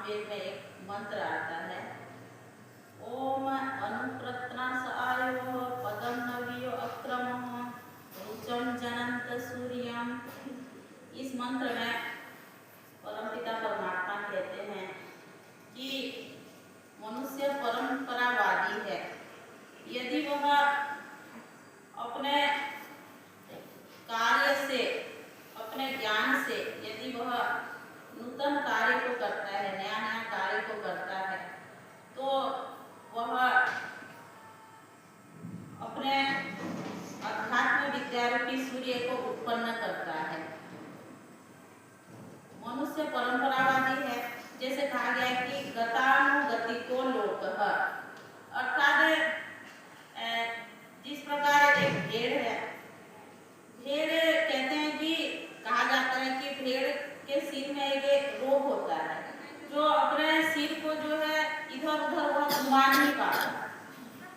सामवेद में एक मंत्र आता है, ओम अनुप्रत्नासआयो पदम नवियो अक्रमः रुचम जनंत सूर्यम। इस मंत्र में परमपिता परमात्मा कहते हैं कि मनुष्य परंपरावादी है। यदि वह अपने कार्य से, अपने ज्ञान से यदि वह नूतन कार्य को करता है, नया नया कार्य को करता है, तो वह अपने अध्यात्म विद्या रूपी सूर्य को उत्पन्न करता है। मनुष्य परंपरावादी है। जैसे कहा गया है कि गतानुगतिको लोकः, अर्थात जिस प्रकार एक भेड़ है, भेड़ कहते हैं कि कहा जाता है कि भेड़ के सिर में एक रोग होता है जो अपने सिर को जो है इधर उधर वह घुमा नहीं पाता।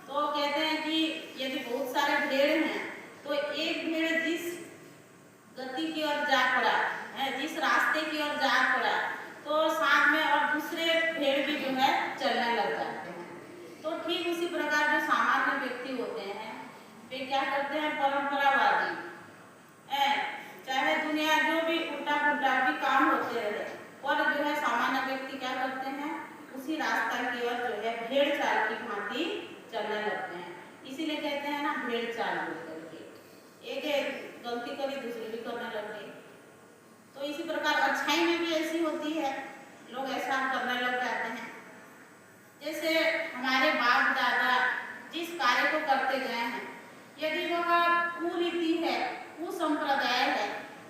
तो कहते हैं कि यदि बहुत सारे भेड़ हैं तो एक भेड़ जिस गति की ओर जा पड़ा है, जिस रास्ते की ओर जा पड़ा, तो साथ में और दूसरे भेड़ भी जो है चलने लग जाते हैं। तो ठीक उसी प्रकार जो सामान्य व्यक्ति होते हैं वे क्या करते हैं, परंपरावादी, चाहे दुनिया जो भी उल्टा पुल्टा भी काम होते रहे, और जो है सामान्य व्यक्ति क्या करते हैं, उसी रास्ता की ओर जो है भेड़ चाल की भांति चलने लगते हैं। इसीलिए कहते हैं ना भेड़ चाल बोल करके, एक गलती करी दूसरी भी करने लग गई। तो इसी प्रकार अच्छाई में भी ऐसी होती है, लोग ऐसा करने लग जाते हैं। जैसे हमारे बाप दादा जिस कार्य को करते गए हैं, यदि वह कुरीति है, कुसंप्रदाय है,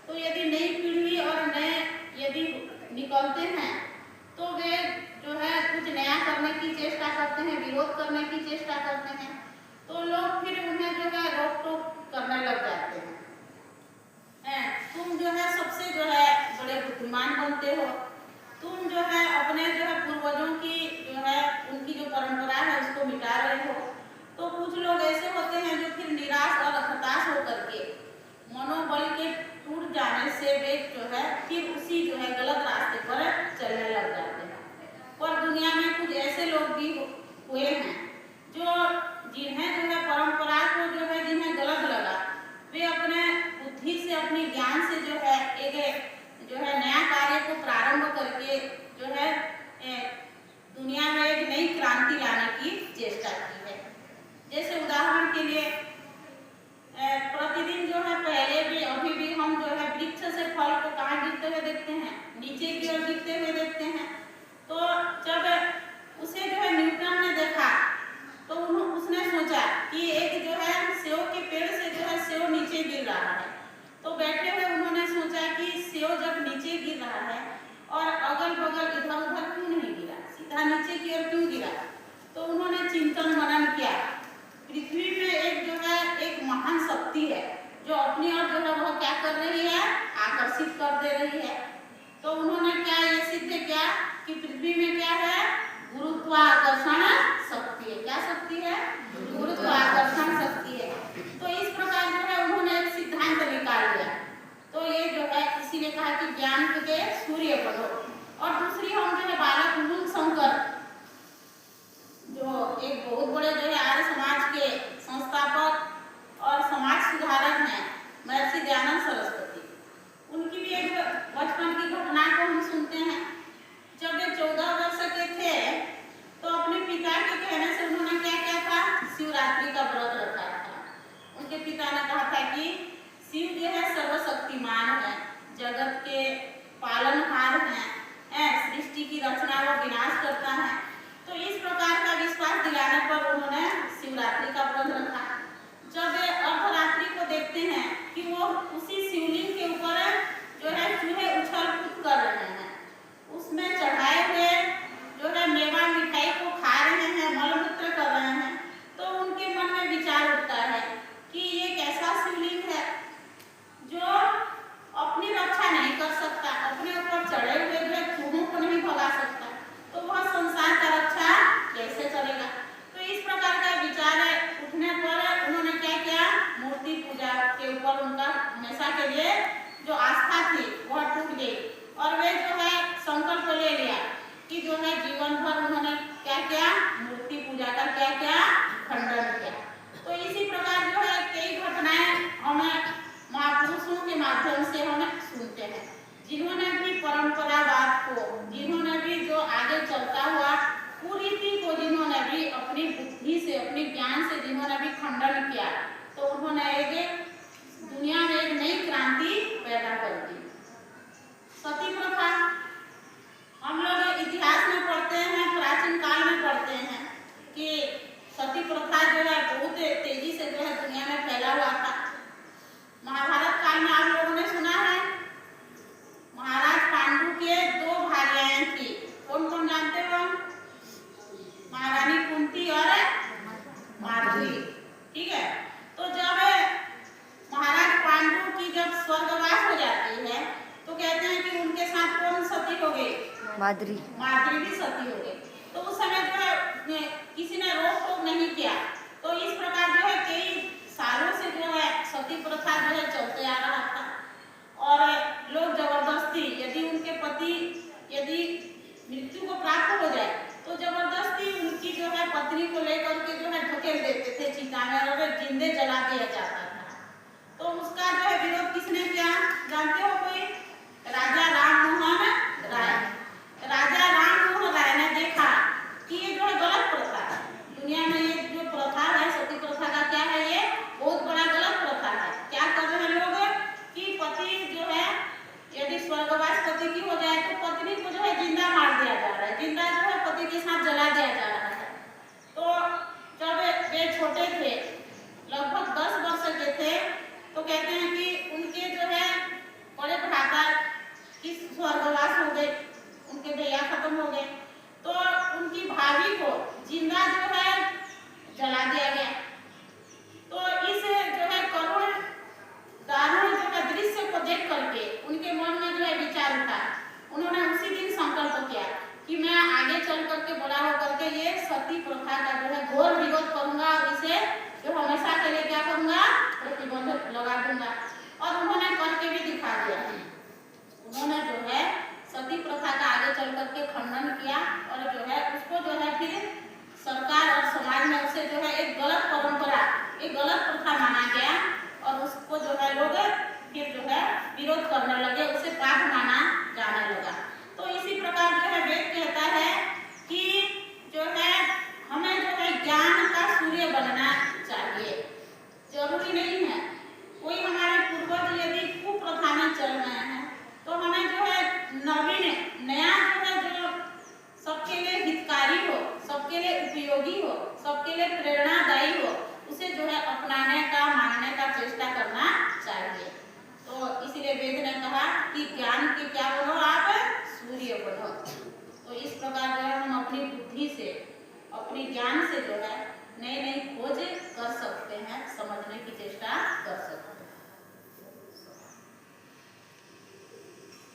तो यदि नई पीढ़ी और नए यदि निकलते हैं तो वे जो है कुछ नया करने की चेष्टा करते हैं, विरोध करने की चेष्टा करते हैं, तो लोग फिर उन्हें जो है रोक टोक करने लग जाते हैं। तुम जो है सबसे जो है बड़े बुद्धिमान बनते हो, तुम जो है अपने जो है पूर्वजों की जो है उनकी जो परंपरा है उसको मिटा रहे हो। तो कुछ लोग ऐसे होते हैं जो फिर निराश और हताश होकर के मनोबल के टूट जाने से वे जो है फिर उसी जो है गलत रास्ते पर चलने लग जाते हैं। और दुनिया में कुछ ऐसे लोग भी हुए हैं जो जिन्हें जो है परंपरा को जो है जिन्हें गलत लगा, वे अपने बुद्धि से, अपने ज्ञान से जो है एक जो है नया कार्य को प्रारंभ करके जो है दुनिया में एक नई क्रांति लाने की चेष्टा की है। जैसे उदाहरण के लिए प्रतिदिन जो है पहले भी अभी भी हम जो है वृक्ष से फल को कहाँ गिरते हुए देखते हैं, नीचे की ओर गिरते हुए देखते हैं। तो जब उसे जो है न्यूटन ने देखा तो उसने सोचा कि एक जो है सेव के पेड़ से जो है सेव नीचे गिर रहा है, तो बैठे हुए उन्होंने सोचा कि सेव जब नीचे गिर रहा है और अगल बगल इधर उधर क्यों नहीं गिरा, सीधा नीचे की ओर क्यों गिरा। तो उन्होंने चिंतन मनन किया, पृथ्वी में एक जो है एक महान शक्ति है जो अपनी ओर जो है वह क्या कर रही है, आकर्षित कर दे रही है। तो उन्होंने क्या ये सिद्ध किया कि पृथ्वी में क्या है, गुरुत्वाकर्षण शक्ति है। क्या शक्ति है, गुरुत्वाकर्षण शक्ति है। तो इस प्रकार जो है उन्होंने एक सिद्धांत निकाल लिया। तो ये जो है इसीलिए कहा कि ज्ञान के सूर्य बनो। और दूसरी हम जो है बालक मूल शंकर जो एक बहुत बड़े जो है आर्य समाज के संस्थापक और समाज सुधारक हैं, महर्षि दयानंद सरस्वती, उनकी भी एक बचपन की घटना को हम सुनते हैं। जब वे 14 वर्ष के थे तो अपने पिता के कहने से उन्होंने क्या किया था, शिवरात्रि का व्रत रखा था। उनके पिता ने कहा था कि शिव जो है सर्वशक्तिमान है, जगत के पालनहार हैं, सृष्टि की रचना व विनाश करता है। तो इस प्रकार का विश्वास दिलाने पर उन्होंने शिवरात्रि का व्रत रखा। जब वे अर्धरात्रि को देखते हैं कि वो उसी शिवलिंग के ऊपर जो है चूहे उछल कूद कर रहे हैं, उसमें चढ़ाए हुए जो है मेवा मिठाई को खा रहे हैं, मलमूत्र कर रहे हैं, तो उनके मन में विचार उठता है कि ये कैसा शिवलिंग है जो अपनी रक्षा नहीं कर सकता, अपने ऊपर चढ़े हुए जो है चूहों को नहीं भगा सकता, तो वह संसार का रक्षा कैसे करेगा। तो इस प्रकार का विचार उठने पर उन्होंने क्या किया, मूर्ति पूजा के ऊपर उनका हमेशा के लिए जो आस्था थी वह टूट गई और वे जो है संकल्प ले लिया कि जो है जीवन भर उन्होंने क्या किया, मूर्ति पूजा का क्या क्या खंडन किया। तो इसी प्रकार जो है कई घटनाएं हमें महापुरुषों के माध्यम से हमें सुनते हैं, जिन्होंने भी परंपरावाद को, जिन्होंने भी जो आगे चलता हुआ कुरीति को, जिन्होंने भी अपनी बुद्धि से, अपने ज्ञान से जिन्होंने भी खंडन किया, तो उन्होंने एक दुनिया में एक नई क्रांति पैदा कर दी। सती प्रथा हम लोग इतिहास में पढ़ते हैं, प्राचीन काल में पढ़ते हैं कि सती प्रथा जो है बहुत तेजी से जो है दुनिया में फैला हुआ था। महाभारत काल में आप लोगों ने सुना है, महाराज पांडु के 2 भार्याएं थी। कौन कौन जानते हो? महारानी कुंती और माद्री। ठीक है, तो जब महाराज पांडु की जब स्वर्गवास हो जाती है तो कहते हैं कि उनके साथ कौन सती हो गई? माद्री भी सती हो गई। तो उस समय जो है किसी ने रोक टोक नहीं किया। तो इस प्रकार जो है कई सालों से जो है सती प्रथा जो है चलते आ रहा था, और लोग जबरदस्ती, यदि उनके पति यदि मृत्यु को प्राप्त हो जाए तो जबरदस्ती उनकी जो है पत्नी को लेकर के जो है ढकेल देते थे चिता में और जिंदे जला दिया जाता था। तो उसका जो है विरोध किसने किया जानते हो कोई? राजा राममोहन राय। राजा राममोहन राय ने देखा कि ये जो है गलत प्रथा है, दुनिया में ये जो प्रथा है सती प्रथा का क्या है, ये बहुत बड़ा गलत प्रथा है। क्या कर रहे हैं लोग कि पति जो है यदि स्वर्गवास पति की हो जाए तो पत्नी को जो है जिंदा मार दिया जा रहा है, जिंदा जो है पति के साथ जला दिया जा रहा है। तो जब वे छोटे थे, लगभग 10 वर्ष के थे, तो कहते हैं कि उनके जो है बड़े भ्राता की स्वर्गवास हो गए, उनके भैया खत्म हो गए, तो उनकी भाभी को जिंदा जो है जला दिया गया। तो इस जो है करुण दारुण जो है दृश्य को देख करके उनके मन में जो है विचार उठा। उन्होंने उसी दिन संकल्प किया कि मैं आगे चल करके बड़ा होकर के ये सती प्रथा का जो है घोर विरोध करूंगा और इसे जो हमेशा के लिए क्या करूंगा, प्रतिबंध लगा दूंगा। और उन्होंने करके भी दिखा दिया। उन्होंने जो है सती प्रथा का आगे चल करके खंडन किया और जो है उसको जो है फिर सरकार और समाज में उसे जो है एक गलत परंपरा, एक गलत प्रथा माना गया और उसको जो है लोग फिर जो है विरोध करने लगे, उसे पाप माना जाने लगा। तो इसी प्रकार जो है वेद कहता है कि जो है हमें जो है ज्ञान का सूर्य बनना चाहिए। जरूरी नहीं है कोई हमारे पूर्वज यदि कुप्रथा में चल रहे हैं तो हमें जो है नवीन नया जो है जो सबके लिए हितकारी हो, सबके लिए उपयोगी हो, सबके लिए प्रेरणादायी हो, उसे जो है अपनाने का, मानने का चेष्टा करना चाहिए। तो इसलिए वेद ने कहा कि ज्ञान के क्या बनो, आप सूर्य बनो। तो इस प्रकार जो है हम अपनी बुद्धि से, अपनी ज्ञान से जो है